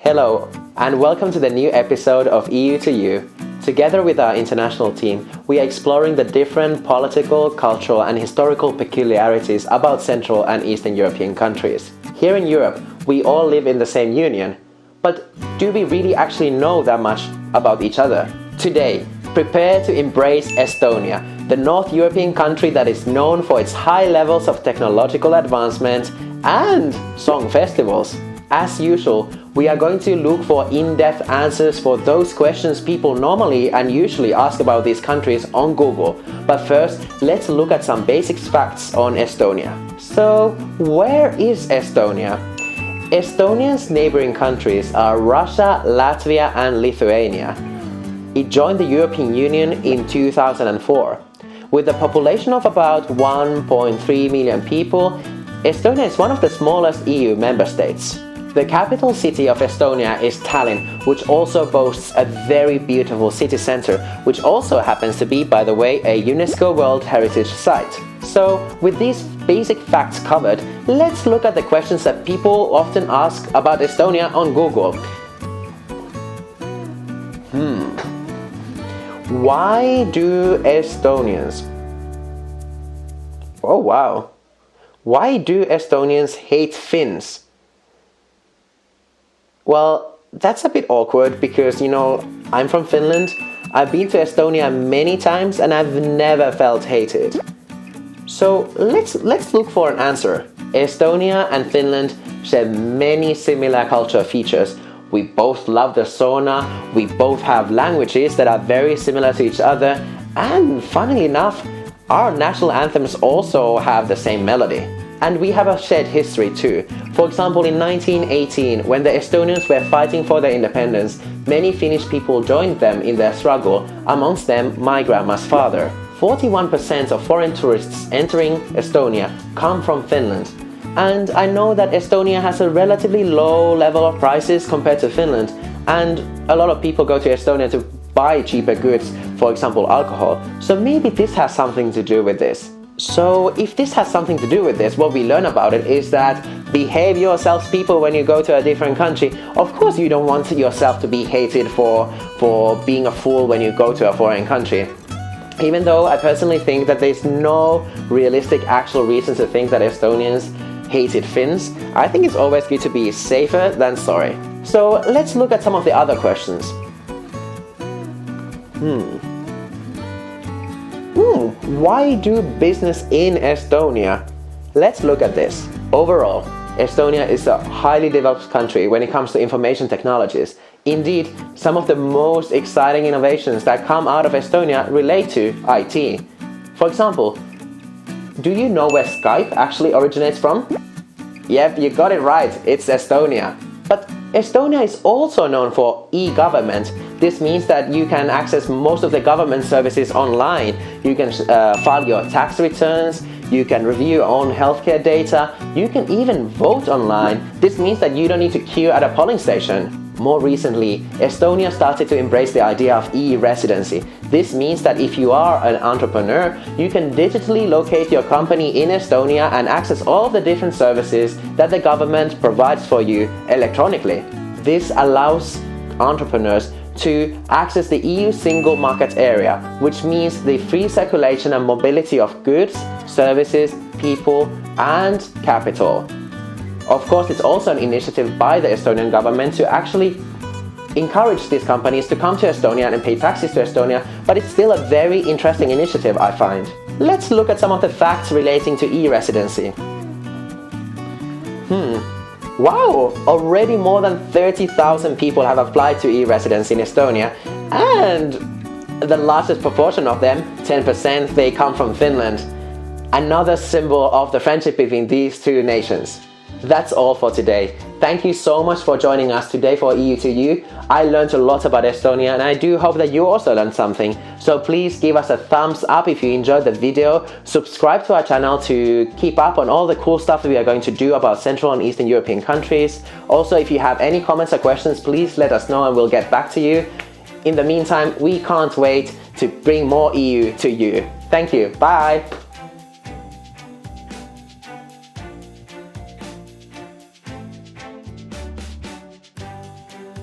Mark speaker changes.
Speaker 1: Hello, and welcome to the new episode of EU to You. Together with our international team, we are exploring the different political, cultural, and historical peculiarities about Central and Eastern European countries. Here in Europe, we all live in the same union. But do we really actually know that much about each other? Today, prepare to embrace Estonia, the North European country that is known for its high levels of technological advancement and song festivals. As usual, we are going to look for in-depth answers for those questions people normally and usually ask about these countries on Google. But first, let's look at some basic facts on Estonia. So, where is Estonia? Estonia's neighboring countries are Russia, Latvia, and Lithuania. It joined the European Union in 2004. With a population of about 1.3 million people, Estonia is one of the smallest EU member states. The capital city of Estonia is Tallinn, which also boasts a very beautiful city center, which also happens to be, by the way, a UNESCO World Heritage Site. So, with these basic facts covered, let's look at the questions that people often ask about Estonia on Google. Why do Estonians... Oh wow. Why do Estonians hate Finns? Well, that's a bit awkward because, I'm from Finland. I've been to Estonia many times and I've never felt hated. So let's look for an answer. Estonia and Finland share many similar cultural features. We both love the sauna, we both have languages that are very similar to each other, and funnily enough, our national anthems also have the same melody. And we have a shared history too. For example, in 1918, when the Estonians were fighting for their independence, many Finnish people joined them in their struggle, amongst them my grandma's father. 41% of foreign tourists entering Estonia come from Finland. And I know that Estonia has a relatively low level of prices compared to Finland, and a lot of people go to Estonia to buy cheaper goods, for example alcohol. So maybe this has something to do with this. So if this has something to do with this, what we learn about it is that behave yourselves people when you go to a different country. Of course you don't want yourself to be hated for being a fool when you go to a foreign country. Even though I personally think that there's no realistic actual reason to think that Estonians hated Finns, I think it's always good to be safer than sorry. So let's look at some of the other questions. Why do business in Estonia? Let's look at this. Overall, Estonia is a highly developed country when it comes to information technologies. Indeed, some of the most exciting innovations that come out of Estonia relate to IT. For example, do you know where Skype actually originates from? Yep, you got it right, it's Estonia. But Estonia is also known for e-government. This means that you can access most of the government services online. You can file your tax returns, you can review your own healthcare data, you can even vote online. This means that you don't need to queue at a polling station. More recently, Estonia started to embrace the idea of e-residency. This means that if you are an entrepreneur, you can digitally locate your company in Estonia and access all the different services that the government provides for you electronically. This allows entrepreneurs to access the EU single market area, which means the free circulation and mobility of goods, services, people, and capital. Of course, it's also an initiative by the Estonian government to actually encourage these companies to come to Estonia and pay taxes to Estonia, but it's still a very interesting initiative, I find. Let's look at some of the facts relating to e-residency. Wow! Already more than 30,000 people have applied to e-residency in Estonia, and the largest proportion of them, 10%, they come from Finland. Another symbol of the friendship between these two nations. That's all for today. Thank you so much for joining us today for EU to You. I learned a lot about Estonia and I do hope that you also learned something. So please give us a thumbs up if you enjoyed the video. Subscribe to our channel to keep up on all the cool stuff that we are going to do about Central and Eastern European countries. Also, if you have any comments or questions, please let us know and we'll get back to you. In the meantime, we can't wait to bring more EU to you. Thank you. Bye.